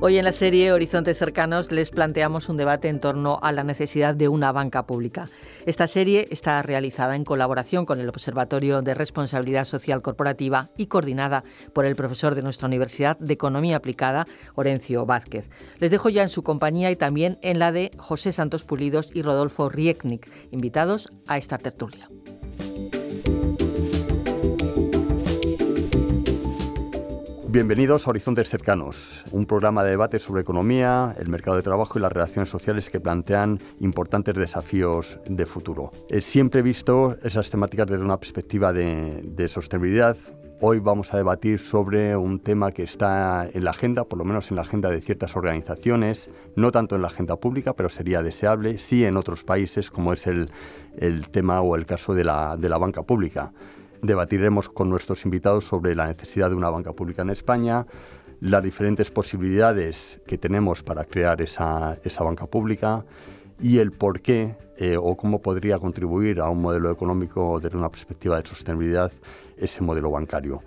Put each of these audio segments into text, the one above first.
Hoy en la serie Horizontes Cercanos les planteamos un debate en torno a la necesidad de una banca pública. Esta serie está realizada en colaboración con el Observatorio de Responsabilidad Social Corporativa y coordinada por el profesor de nuestra Universidad de Economía Aplicada, Orencio Vázquez. Les dejo ya en su compañía y también en la de José Santos Pulidos y Rodolfo Rieknik, invitados a esta tertulia. Bienvenidos a Horizontes Cercanos, un programa de debate sobre economía, el mercado de trabajo y las relaciones sociales que plantean importantes desafíos de futuro. Siempre he visto esas temáticas desde una perspectiva de sostenibilidad. Hoy vamos a debatir sobre un tema que está en la agenda, por lo menos en la agenda de ciertas organizaciones, no tanto en la agenda pública, pero sería deseable, sí en otros países, como es el tema o el caso de la banca pública. Debatiremos con nuestros invitados sobre la necesidad de una banca pública en España, las diferentes posibilidades que tenemos para crear esa banca pública y el por qué o cómo podría contribuir a un modelo económico desde una perspectiva de sostenibilidad ese modelo bancario.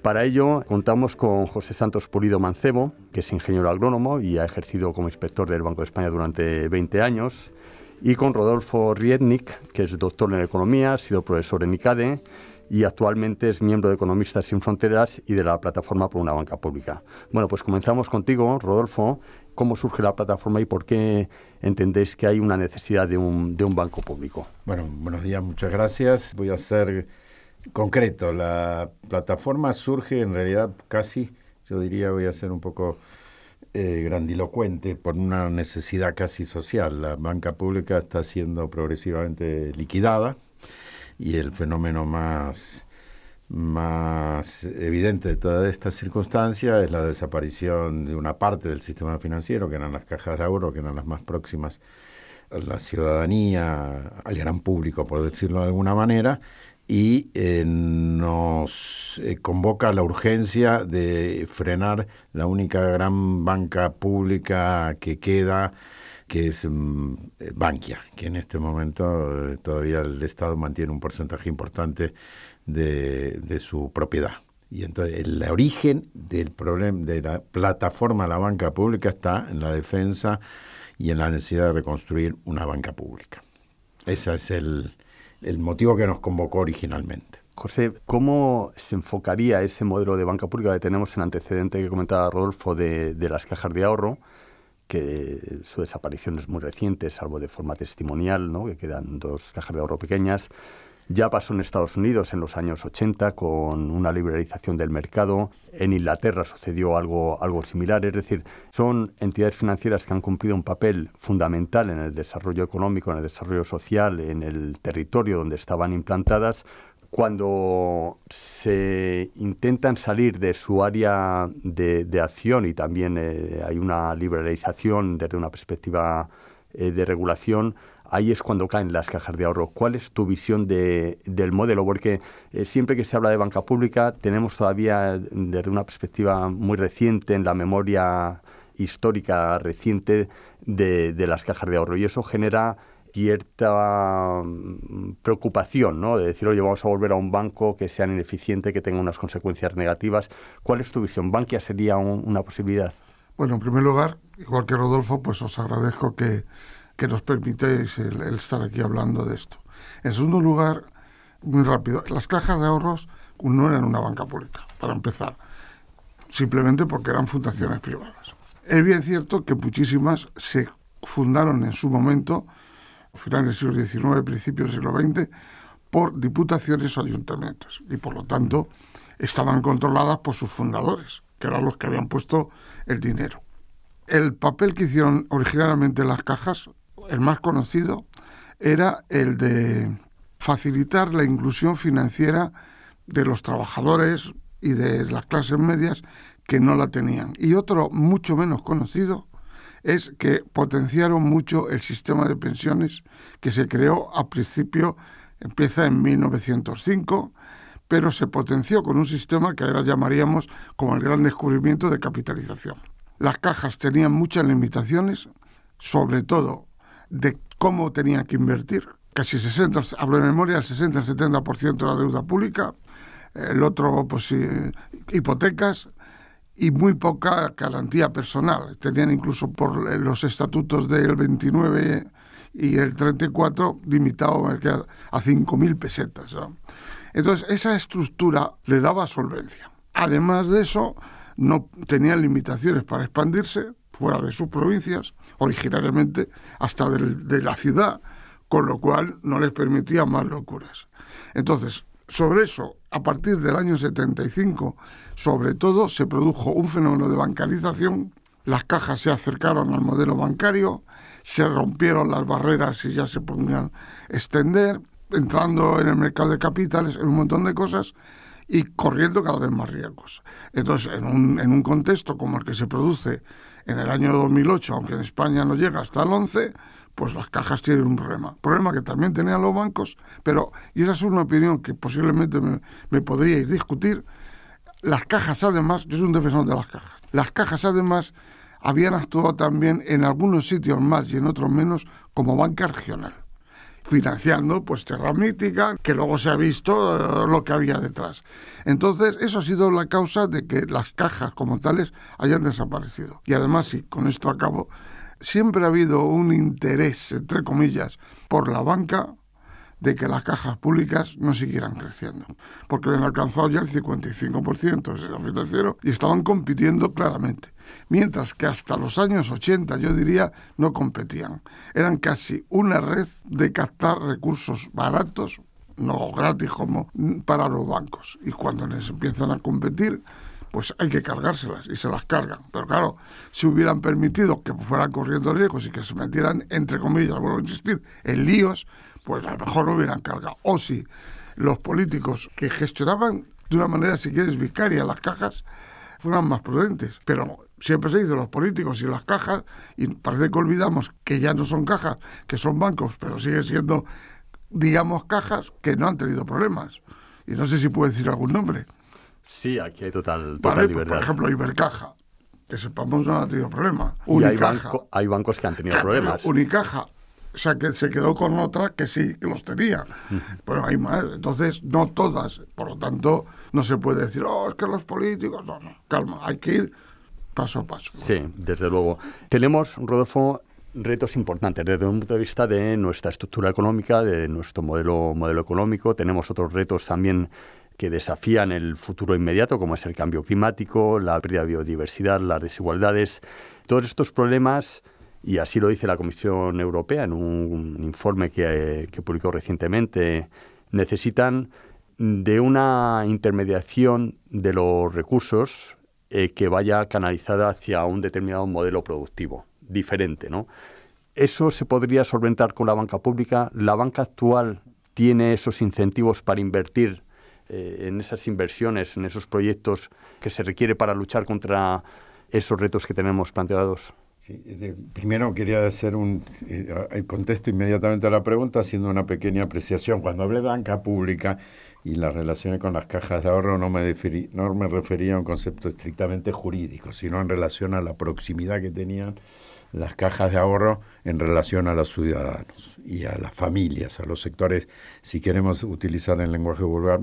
Para ello contamos con José Santos Pulido Mancebo, que es ingeniero agrónomo y ha ejercido como inspector del Banco de España durante 20 años, y con Rodolfo Rieknik, que es doctor en economía, ha sido profesor en ICADE, y actualmente es miembro de Economistas Sin Fronteras y de la Plataforma por una Banca Pública. Bueno, pues comenzamos contigo, Rodolfo. ¿Cómo surge la plataforma y por qué entendéis que hay una necesidad de un banco público? Bueno, buenos días, muchas gracias. Voy a ser concreto. La plataforma surge en realidad casi, yo diría, voy a ser un poco grandilocuente, por una necesidad casi social. La banca pública está siendo progresivamente liquidada. Y el fenómeno más evidente de toda esta circunstancia es la desaparición de una parte del sistema financiero, que eran las cajas de ahorro, que eran las más próximas a la ciudadanía, al gran público, por decirlo de alguna manera, y nos convoca la urgencia de frenar la única gran banca pública que queda, que es Bankia, que en este momento todavía el Estado mantiene un porcentaje importante de su propiedad. Y entonces el origen del problema de la plataforma de la banca pública está en la defensa y en la necesidad de reconstruir una banca pública. Ese es el motivo que nos convocó originalmente. José, ¿cómo se enfocaría ese modelo de banca pública que tenemos en antecedente que comentaba Rodolfo de las cajas de ahorro, que su desaparición es muy reciente, salvo de forma testimonial, ¿no? Que quedan 2 cajas de ahorro pequeñas? Ya pasó en Estados Unidos en los años 80 con una liberalización del mercado. En Inglaterra sucedió algo similar. Es decir, son entidades financieras que han cumplido un papel fundamental en el desarrollo económico, en el desarrollo social, en el territorio donde estaban implantadas. Cuando se intentan salir de su área de acción y también hay una liberalización desde una perspectiva de regulación, ahí es cuando caen las cajas de ahorro. ¿Cuál es tu visión del modelo? Porque siempre que se habla de banca pública tenemos todavía desde una perspectiva muy reciente en la memoria histórica reciente de las cajas de ahorro, y eso genera cierta preocupación, ¿no? De decir, oye, vamos a volver a un banco que sea ineficiente, que tenga unas consecuencias negativas. ¿Cuál es tu visión? ¿Bankia sería una posibilidad? Bueno, en primer lugar, igual que Rodolfo, pues os agradezco que nos permitáis el estar aquí hablando de esto. En segundo lugar, muy rápido, las cajas de ahorros no eran una banca pública, para empezar, simplemente porque eran fundaciones privadas. Es bien cierto que muchísimas se fundaron en su momento, finales del siglo XIX, principios del siglo XX, por diputaciones o ayuntamientos, y por lo tanto estaban controladas por sus fundadores, que eran los que habían puesto el dinero. El papel que hicieron originalmente las cajas, el más conocido, era el de facilitar la inclusión financiera de los trabajadores y de las clases medias que no la tenían. Y otro mucho menos conocido es que potenciaron mucho el sistema de pensiones que se creó a principio, empieza en 1905, pero se potenció con un sistema que ahora llamaríamos como el gran descubrimiento de capitalización. Las cajas tenían muchas limitaciones, sobre todo de cómo tenían que invertir. Casi 60, hablo de memoria, el 60-70% de la deuda pública, el otro, pues hipotecas, y muy poca garantía personal. Tenían incluso por los estatutos del 29 y el 34 limitado a 5.000 pesetas, ¿no? Entonces, esa estructura le daba solvencia. Además de eso, no tenían limitaciones para expandirse fuera de sus provincias, originariamente hasta de la ciudad, con lo cual no les permitía más locuras. Entonces, sobre eso, a partir del año 75, sobre todo, se produjo un fenómeno de bancarización. Las cajas se acercaron al modelo bancario, se rompieron las barreras y ya se podían extender, entrando en el mercado de capitales, en un montón de cosas, y corriendo cada vez más riesgos. Entonces, en un contexto como el que se produce en el año 2008, aunque en España no llega hasta el 11, pues las cajas tienen un problema que también tenían los bancos, pero, y esa es una opinión que posiblemente me podríais discutir, las cajas además, yo soy un defensor de las cajas además habían actuado también en algunos sitios más y en otros menos como banca regional, financiando pues Terra Mítica, que luego se ha visto lo que había detrás. Entonces, eso ha sido la causa de que las cajas como tales hayan desaparecido. Y además, sí, con esto acabo, siempre ha habido un interés, entre comillas, por la banca de que las cajas públicas no siguieran creciendo, porque habían alcanzado ya el 55% del sistema financiero y estaban compitiendo claramente. Mientras que hasta los años 80, yo diría, no competían. Eran casi una red de captar recursos baratos, no gratis como para los bancos. Y cuando les empiezan a competir, pues hay que cargárselas y se las cargan. Pero claro, si hubieran permitido que fueran corriendo riesgos y que se metieran, entre comillas, vuelvo a insistir, en líos, pues a lo mejor no hubieran cargado. O si los políticos que gestionaban de una manera, si quieres, vicaria las cajas, fueran más prudentes. Pero siempre se dice los políticos y las cajas, y parece que olvidamos que ya no son cajas, que son bancos, pero siguen siendo, digamos, cajas que no han tenido problemas. Y no sé si puedo decir algún nombre. Sí, aquí hay total Vale, libertad. Por ejemplo, Ibercaja, que sepamos no ha tenido problemas. Y hay bancos que han tenido problemas. Unicaja, o sea, que se quedó con otra que sí, que los tenía. Pero hay más. Entonces, no todas. Por lo tanto, no se puede decir, es que los políticos... No, calma, hay que ir paso a paso. Sí, desde luego. Tenemos, Rodolfo, retos importantes desde un punto de vista de nuestra estructura económica, de nuestro modelo económico. Tenemos otros retos también que desafían el futuro inmediato, como es el cambio climático, la pérdida de biodiversidad, las desigualdades. Todos estos problemas, y así lo dice la Comisión Europea en un informe que publicó recientemente, necesitan de una intermediación de los recursos que vaya canalizada hacia un determinado modelo productivo, diferente, ¿no? Eso se podría solventar con la banca pública. ¿La banca actual tiene esos incentivos para invertir en esas inversiones, en esos proyectos que se requiere para luchar contra esos retos que tenemos planteados? Sí, primero quería hacer contesto inmediatamente a la pregunta haciendo una pequeña apreciación. Cuando hablé de banca pública y las relaciones con las cajas de ahorro no me refería a un concepto estrictamente jurídico, sino en relación a la proximidad que tenían las cajas de ahorro en relación a los ciudadanos y a las familias, a los sectores, si queremos utilizar el lenguaje vulgar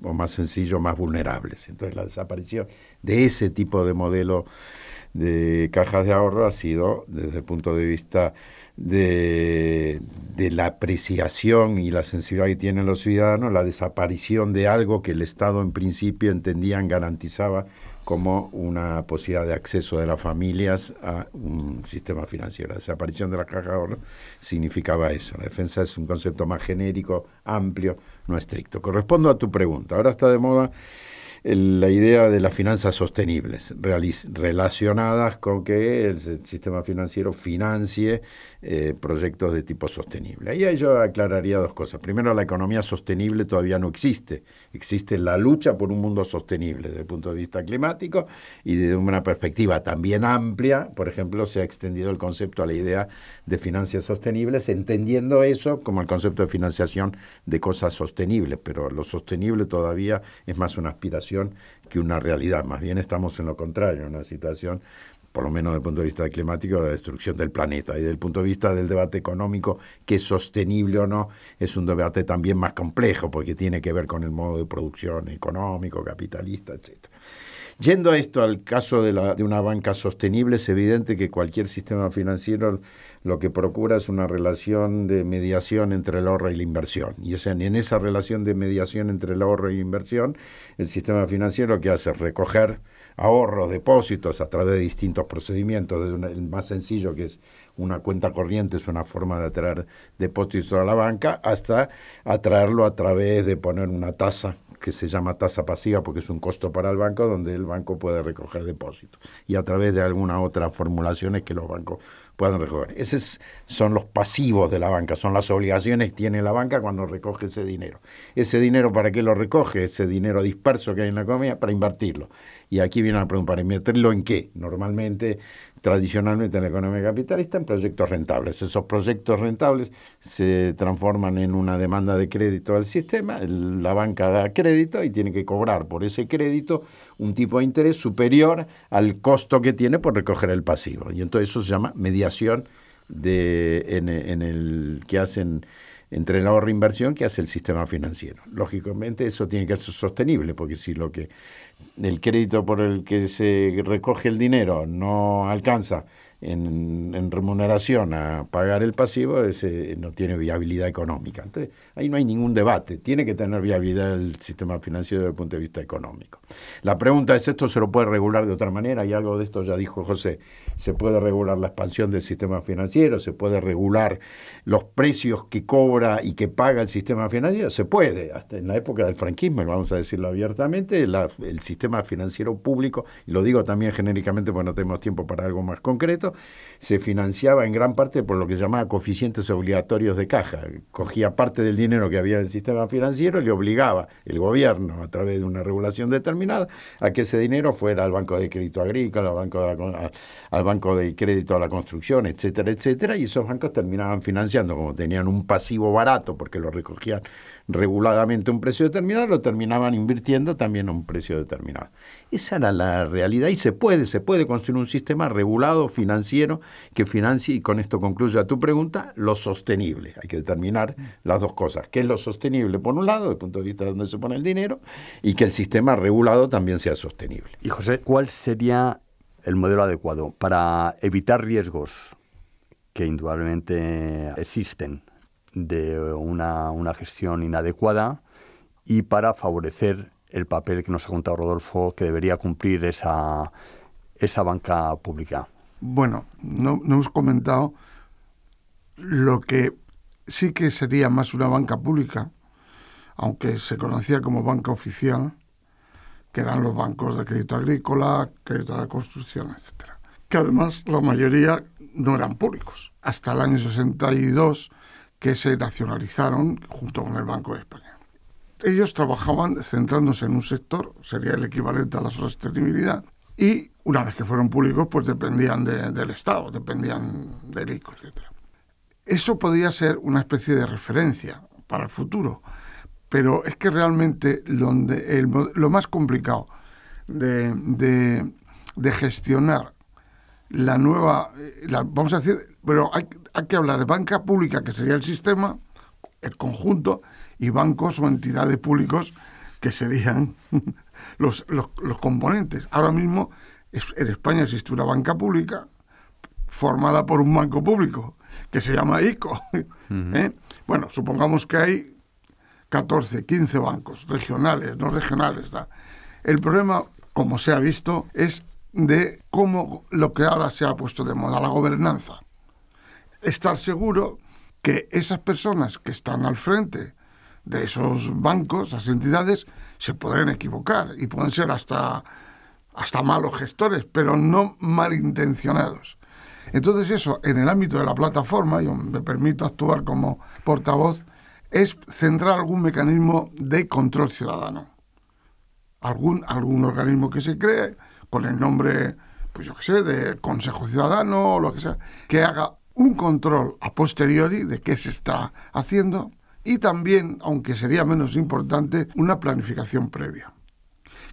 o más sencillo, más vulnerables. Entonces la desaparición de ese tipo de modelo de cajas de ahorro ha sido, desde el punto de vista de la apreciación y la sensibilidad que tienen los ciudadanos, la desaparición de algo que el Estado en principio garantizaba como una posibilidad de acceso de las familias a un sistema financiero. La desaparición de la caja de ahorro significaba eso. La defensa es un concepto más genérico, amplio, no estricto. Correspondo a tu pregunta. Ahora está de moda la idea de las finanzas sostenibles, relacionadas con que el sistema financiero financie proyectos de tipo sostenible. Ahí yo aclararía dos cosas. Primero, la economía sostenible todavía no existe. Existe la lucha por un mundo sostenible desde el punto de vista climático y desde una perspectiva también amplia. Por ejemplo, se ha extendido el concepto a la idea de finanzas sostenibles, entendiendo eso como el concepto de financiación de cosas sostenibles, pero lo sostenible todavía es más una aspiración que una realidad. Más bien estamos en lo contrario, en una situación, por lo menos desde el punto de vista climático, de destrucción del planeta. Y desde el punto de vista del debate económico, que es sostenible o no, es un debate también más complejo, porque tiene que ver con el modo de producción económico, capitalista, etc. Yendo a esto, al caso de una banca sostenible, es evidente que cualquier sistema financiero lo que procura es una relación de mediación entre el ahorro y la inversión. Y en esa relación de mediación entre el ahorro y la inversión, el sistema financiero lo que hace es recoger ahorros, depósitos a través de distintos procedimientos, desde el más sencillo, que es una cuenta corriente, es una forma de atraer depósitos a la banca, hasta atraerlo a través de poner una tasa que se llama tasa pasiva porque es un costo para el banco, donde el banco puede recoger depósitos, y a través de algunas otras formulaciones que los bancos puedan recoger. Esos son los pasivos de la banca, son las obligaciones que tiene la banca cuando recoge ese dinero. Ese dinero, ¿para qué lo recoge? Ese dinero disperso que hay en la economía, para invertirlo. Y aquí viene la pregunta, ¿para invertirlo en qué? Normalmente, tradicionalmente en la economía capitalista, en proyectos rentables. Esos proyectos rentables se transforman en una demanda de crédito al sistema, la banca da crédito y tiene que cobrar por ese crédito un tipo de interés superior al costo que tiene por recoger el pasivo. Y entonces eso se llama mediación en el que hacen entre el ahorro e inversión que hace el sistema financiero. Lógicamente eso tiene que ser sostenible, porque si el crédito por el que se recoge el dinero no alcanza en remuneración a pagar el pasivo, ese no tiene viabilidad económica. Entonces, ahí no hay ningún debate. Tiene que tener viabilidad el sistema financiero desde el punto de vista económico. La pregunta es, ¿esto se lo puede regular de otra manera? Y algo de esto ya dijo José. Se puede regular la expansión del sistema financiero, se puede regular los precios que cobra y que paga el sistema financiero. Se puede. Hasta en la época del franquismo, vamos a decirlo abiertamente, el sistema financiero público, y lo digo también genéricamente porque no tenemos tiempo para algo más concreto, se financiaba en gran parte por lo que se llamaba coeficientes obligatorios de caja. Cogía parte del dinero que había en el sistema financiero y le obligaba el gobierno, a través de una regulación determinada, a que ese dinero fuera al Banco de Crédito Agrícola, al Banco de Crédito a la Construcción, etcétera, etcétera, y esos bancos terminaban financiando, como tenían un pasivo barato porque lo recogían reguladamente a un precio determinado, lo terminaban invirtiendo también a un precio determinado. Esa era la realidad y se puede construir un sistema regulado financiero que financie, y con esto concluyo a tu pregunta, lo sostenible. Hay que determinar las dos cosas. ¿Qué es lo sostenible? Por un lado, desde el punto de vista de dónde se pone el dinero, y que el sistema regulado también sea sostenible. Y José, ¿cuál sería el modelo adecuado para evitar riesgos que indudablemente existen de una gestión inadecuada y para favorecer el papel que nos ha contado Rodolfo que debería cumplir esa banca pública? Bueno, no hemos comentado lo que sí que sería más una banca pública, aunque se conocía como banca oficial, que eran los bancos de crédito agrícola, crédito a la construcción, etcétera. Que además la mayoría no eran públicos. Hasta el año 62, que se nacionalizaron junto con el Banco de España. Ellos trabajaban centrándose en un sector, sería el equivalente a la sostenibilidad, y una vez que fueron públicos, pues dependían del Estado, dependían del ICO, etcétera. Eso podría ser una especie de referencia para el futuro, pero es que realmente lo más complicado de gestionar la nueva, vamos a decir, pero hay que hablar de banca pública, que sería el sistema, el conjunto, y bancos o entidades públicos, que serían los componentes. Ahora mismo en España existe una banca pública formada por un banco público, que se llama ICO. Uh-huh. Bueno, supongamos que hay 14, 15 bancos, regionales, no regionales. El problema, como se ha visto, es de cómo lo que ahora se ha puesto de moda, la gobernanza. Estar seguro que esas personas que están al frente de esos bancos, esas entidades, se pueden equivocar y pueden ser hasta malos gestores, pero no malintencionados. Entonces eso, en el ámbito de la plataforma, yo me permito actuar como portavoz, es centrar algún mecanismo de control ciudadano. Algún organismo que se cree con el nombre, pues yo qué sé, de Consejo Ciudadano o lo que sea, que haga un control a posteriori de qué se está haciendo y también, aunque sería menos importante, una planificación previa.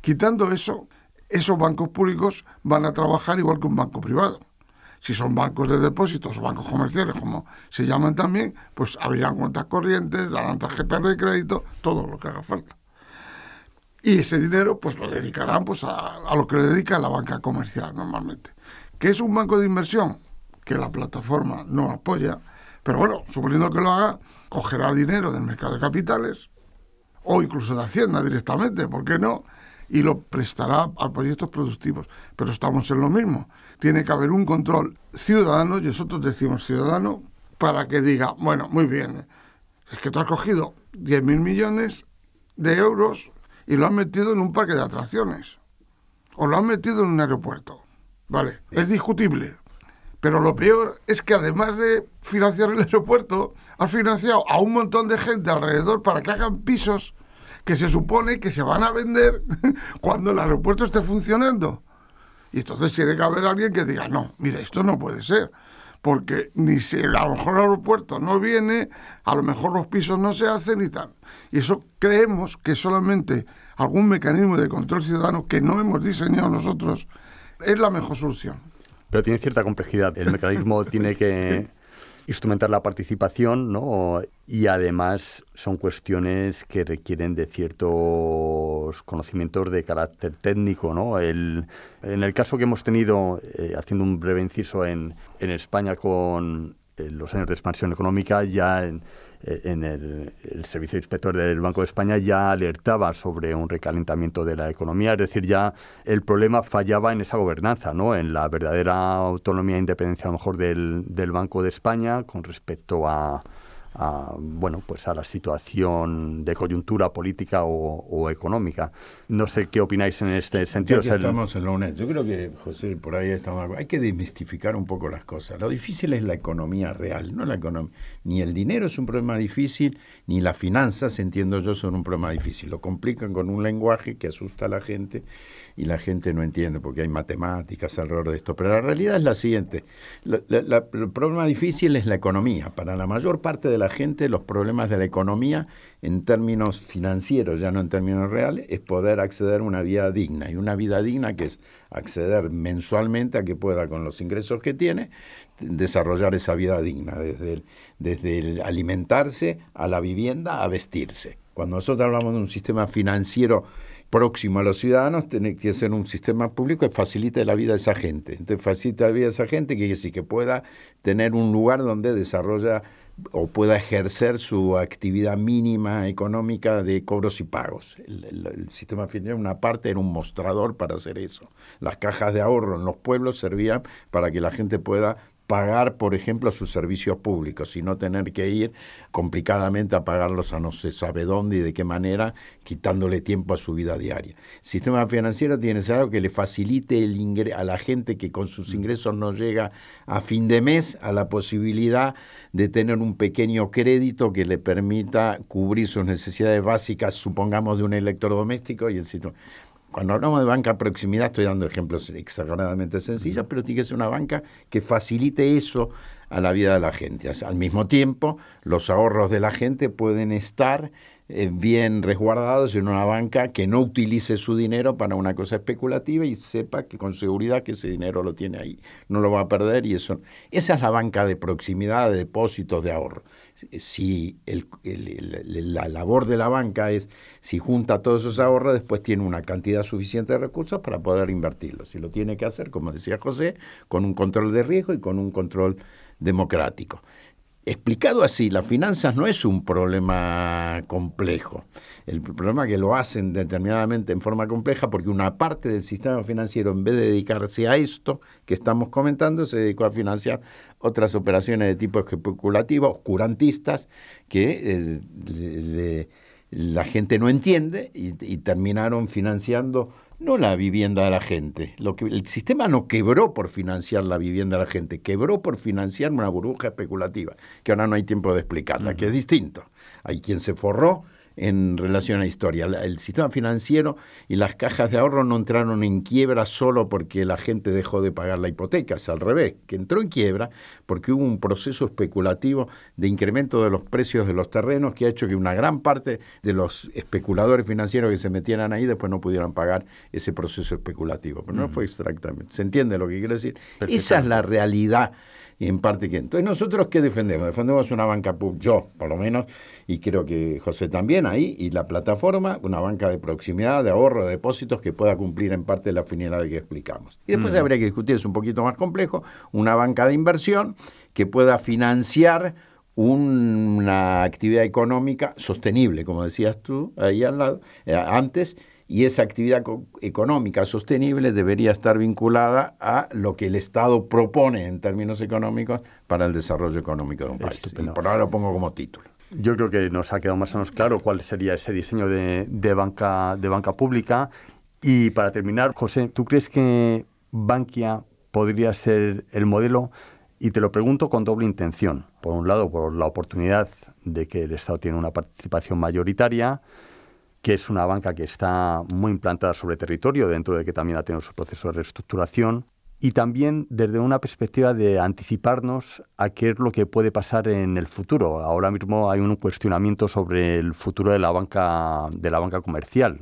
Quitando eso, esos bancos públicos van a trabajar igual que un banco privado. Si son bancos de depósitos o bancos comerciales, como se llaman también, pues abrirán cuentas corrientes, darán tarjetas de crédito, todo lo que haga falta. Y ese dinero pues lo dedicarán pues a lo que le dedica la banca comercial normalmente. ¿Qué es un banco de inversión? Que la plataforma no apoya, pero bueno, suponiendo que lo haga, cogerá dinero del mercado de capitales o incluso de Hacienda directamente, ¿por qué no? Y lo prestará a proyectos productivos. Pero estamos en lo mismo. Tiene que haber un control ciudadano, y nosotros decimos ciudadano, para que diga, bueno, muy bien, es que tú has cogido 10.000 millones de euros y lo has metido en un parque de atracciones. O lo has metido en un aeropuerto. Vale, es discutible. Pero lo peor es que además de financiar el aeropuerto, has financiado a un montón de gente alrededor para que hagan pisos que se supone que se van a vender cuando el aeropuerto esté funcionando. Y entonces tiene que haber alguien que diga, no, mira, esto no puede ser. Porque ni si a lo mejor el aeropuerto no viene, a lo mejor los pisos no se hacen y tal. Y eso creemos que solamente algún mecanismo de control ciudadano que no hemos diseñado nosotros es la mejor solución. Pero tiene cierta complejidad. El mecanismo tiene que instrumentar la participación, ¿no? Y además son cuestiones que requieren de ciertos conocimientos de carácter técnico, ¿no? En el caso que hemos tenido, haciendo un breve inciso en España con los años de expansión económica, ya en el Servicio Inspector del Banco de España ya alertaba sobre un recalentamiento de la economía, es decir, ya el problema fallaba en esa gobernanza, ¿no? En la verdadera autonomía e independencia a lo mejor del Banco de España con respecto a la situación de coyuntura política o económica. No sé qué opináis en este sentido. Ya que estamos en la UNED, yo creo que, José, por ahí estamos. Hay que desmistificar un poco las cosas. Lo difícil es la economía real, no la economía. Ni el dinero es un problema difícil, ni las finanzas, entiendo yo, son un problema difícil. Lo complican con un lenguaje que asusta a la gente y la gente no entiende porque hay matemáticas alrededor de esto. Pero la realidad es la siguiente. El problema difícil es la economía. Para la mayor parte de la gente, los problemas de la economía, en términos financieros, ya no en términos reales, es poder acceder a una vida digna. Y una vida digna que es acceder mensualmente a que pueda, con los ingresos que tiene, desarrollar esa vida digna, desde el alimentarse, a la vivienda, a vestirse. Cuando nosotros hablamos de un sistema financiero próximo a los ciudadanos, tiene que ser un sistema público que facilite la vida de esa gente. Entonces, facilita la vida de esa gente, que sí que pueda tener un lugar donde desarrolla o pueda ejercer su actividad mínima económica de cobros y pagos. El sistema financiero, una parte, era un mostrador para hacer eso. Las cajas de ahorro en los pueblos servían para que la gente pueda pagar, por ejemplo, sus servicios públicos y no tener que ir complicadamente a pagarlos a no se sabe dónde y de qué manera, quitándole tiempo a su vida diaria. El sistema financiero tiene que ser algo que le facilite a la gente que con sus ingresos no llega a fin de mes a la posibilidad de tener un pequeño crédito que le permita cubrir sus necesidades básicas, supongamos de un electrodoméstico y el sistema. Cuando hablamos de banca a proximidad, estoy dando ejemplos exageradamente sencillos, pero tiene que ser una banca que facilite eso a la vida de la gente. Al mismo tiempo, los ahorros de la gente pueden estar bien resguardados en una banca que no utilice su dinero para una cosa especulativa y sepa que con seguridad que ese dinero lo tiene ahí, no lo va a perder. Y esa es la banca de proximidad, de depósitos, de ahorro. Si la labor de la banca es, si junta todos esos ahorros, después tiene una cantidad suficiente de recursos para poder invertirlos. Y lo tiene que hacer, como decía José, con un control de riesgo y con un control democrático. Explicado así, las finanzas no es un problema complejo. El problema es que lo hacen determinadamente en forma compleja porque una parte del sistema financiero, en vez de dedicarse a esto que estamos comentando, se dedicó a financiar otras operaciones de tipo especulativo, oscurantistas, que la gente no entiende y terminaron financiando no la vivienda de la gente. El sistema no quebró por financiar la vivienda de la gente, quebró por financiar una burbuja especulativa, que ahora no hay tiempo de explicarla, que es distinto. Hay quien se forró en relación a la historia. El sistema financiero y las cajas de ahorro no entraron en quiebra solo porque la gente dejó de pagar la hipoteca, es al revés, que entró en quiebra porque hubo un proceso especulativo de incremento de los precios de los terrenos que ha hecho que una gran parte de los especuladores financieros que se metieran ahí después no pudieran pagar ese proceso especulativo. Pero no fue exactamente. ¿Se entiende lo que quiero decir? Esa es la realidad y en parte que... Entonces, ¿nosotros qué defendemos? Defendemos una banca pública, yo por lo menos, y creo que José también ahí, y la plataforma, una banca de proximidad, de ahorro, de depósitos, que pueda cumplir en parte la finalidad que explicamos. Y después habría que discutir, es un poquito más complejo, una banca de inversión que pueda financiar una actividad económica sostenible, como decías tú ahí al lado, antes, y esa actividad económica sostenible debería estar vinculada a lo que el Estado propone en términos económicos para el desarrollo económico de un país. Estupendo. Y por ahora lo pongo como título. Yo creo que nos ha quedado más o menos claro cuál sería ese diseño de banca pública. Y para terminar, José, ¿tú crees que Bankia podría ser el modelo? Y te lo pregunto con doble intención. Por un lado, por la oportunidad de que el Estado tiene una participación mayoritaria, que es una banca que está muy implantada sobre territorio, dentro de que también ha tenido su proceso de reestructuración, y también desde una perspectiva de anticiparnos a qué es lo que puede pasar en el futuro. Ahora mismo hay un cuestionamiento sobre el futuro de la banca comercial,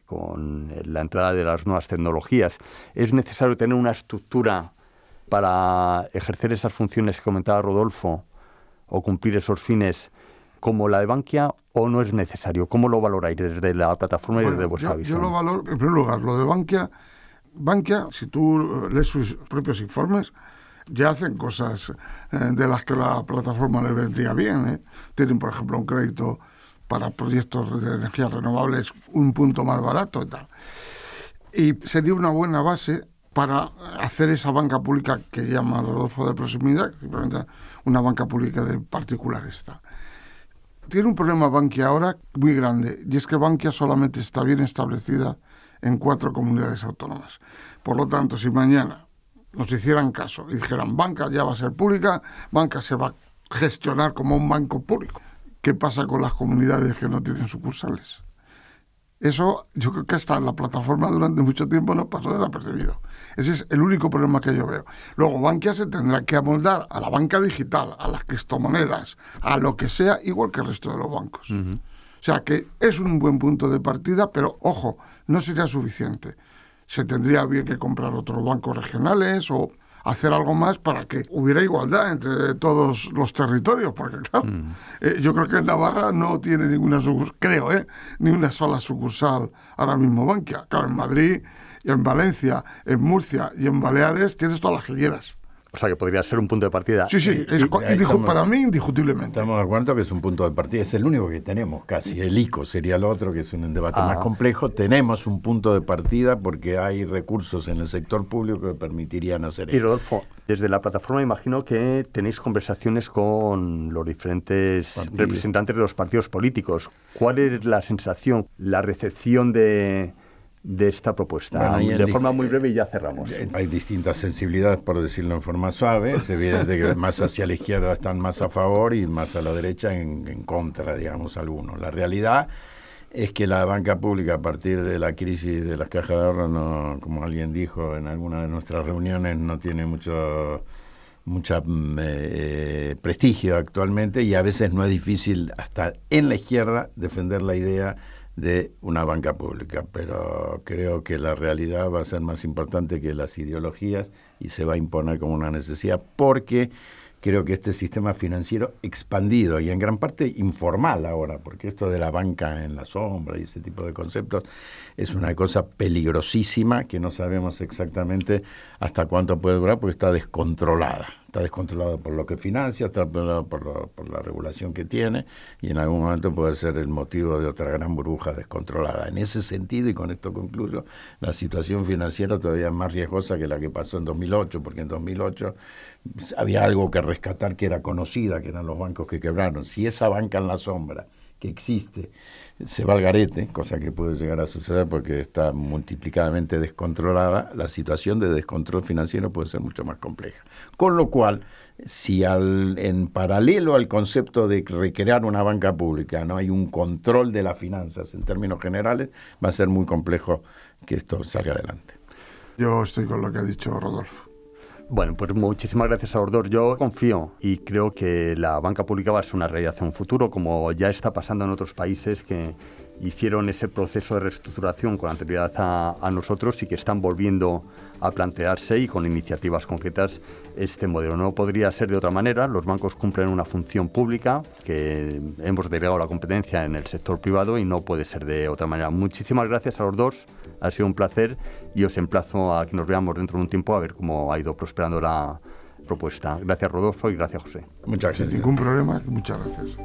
con la entrada de las nuevas tecnologías. ¿Es necesario tener una estructura para ejercer esas funciones que comentaba Rodolfo o cumplir esos fines como la de Bankia, o no es necesario? ¿Cómo lo valoráis desde la plataforma y desde vuestra visión? Yo lo valoro, en primer lugar, lo de Bankia, si tú lees sus propios informes, ya hacen cosas de las que la plataforma le vendría bien, ¿eh? Tienen, por ejemplo, un crédito para proyectos de energías renovables un punto más barato y tal. Y sería una buena base para hacer esa banca pública que llama Rodolfo de proximidad, simplemente una banca pública de particulares. Tiene un problema Bankia ahora muy grande, y es que Bankia solamente está bien establecida en 4 comunidades autónomas. Por lo tanto, si mañana nos hicieran caso y dijeran Bankia ya va a ser pública, Bankia se va a gestionar como un banco público, ¿qué pasa con las comunidades que no tienen sucursales? Eso yo creo que hasta en la plataforma durante mucho tiempo no pasó desapercibido. Ese es el único problema que yo veo. Luego Bankia se tendrá que amoldar a la banca digital, a las criptomonedas, a lo que sea, igual que el resto de los bancos. O sea que es un buen punto de partida, pero ojo, no sería suficiente. Se tendría bien que comprar otros bancos regionales o hacer algo más para que hubiera igualdad entre todos los territorios, porque claro, yo creo que en Navarra no tiene ninguna sucursal, ni una sola sucursal ahora mismo Bankia. Claro, en Madrid, en Valencia, en Murcia y en Baleares tienes todas las que quieras. O sea, que podría ser un punto de partida. Sí, para mí indiscutiblemente. Estamos de acuerdo que es un punto de partida, es el único que tenemos casi. El ICO sería el otro, que es un debate más complejo. Tenemos un punto de partida porque hay recursos en el sector público que permitirían hacer eso. Y Rodolfo, desde la plataforma imagino que tenéis conversaciones con los diferentes representantes de los partidos políticos. ¿Cuál es la sensación, la recepción de esta propuesta? Bueno, de forma muy breve y ya cerramos. Hay distintas sensibilidades, por decirlo en forma suave. Es evidente que más hacia la izquierda están más a favor y más a la derecha en contra, digamos, algunos. La realidad es que la banca pública, a partir de la crisis de las cajas de ahorro, no, como alguien dijo en alguna de nuestras reuniones, no tiene mucho prestigio actualmente, y a veces no es difícil, hasta en la izquierda, defender la idea de una banca pública, pero creo que la realidad va a ser más importante que las ideologías y se va a imponer como una necesidad, porque creo que este sistema financiero expandido y en gran parte informal ahora, porque esto de la banca en la sombra y ese tipo de conceptos es una cosa peligrosísima que no sabemos exactamente hasta cuánto puede durar, porque está descontrolada. Está descontrolado por lo que financia, está descontrolado por la regulación que tiene, y en algún momento puede ser el motivo de otra gran burbuja descontrolada. En ese sentido, y con esto concluyo, la situación financiera todavía es más riesgosa que la que pasó en 2008, porque en 2008 había algo que rescatar que era conocida, que eran los bancos que quebraron. Si esa banca en la sombra que existe se va al garete, cosa que puede llegar a suceder porque está multiplicadamente descontrolada, la situación de descontrol financiero puede ser mucho más compleja. Con lo cual, si en paralelo al concepto de recrear una banca pública no hay un control de las finanzas en términos generales, va a ser muy complejo que esto salga adelante. Yo estoy con lo que ha dicho Rodolfo. Bueno, pues muchísimas gracias a los dos. Yo confío y creo que la banca pública va a ser una realidad en un futuro, como ya está pasando en otros países que hicieron ese proceso de reestructuración con anterioridad a nosotros y que están volviendo a plantearse y con iniciativas concretas este modelo. No podría ser de otra manera. Los bancos cumplen una función pública que hemos delegado la competencia en el sector privado y no puede ser de otra manera. Muchísimas gracias a los dos, ha sido un placer y os emplazo a que nos veamos dentro de un tiempo a ver cómo ha ido prosperando la propuesta. Gracias, Rodolfo, y gracias, José. Muchas gracias. Sin ningún problema, muchas gracias.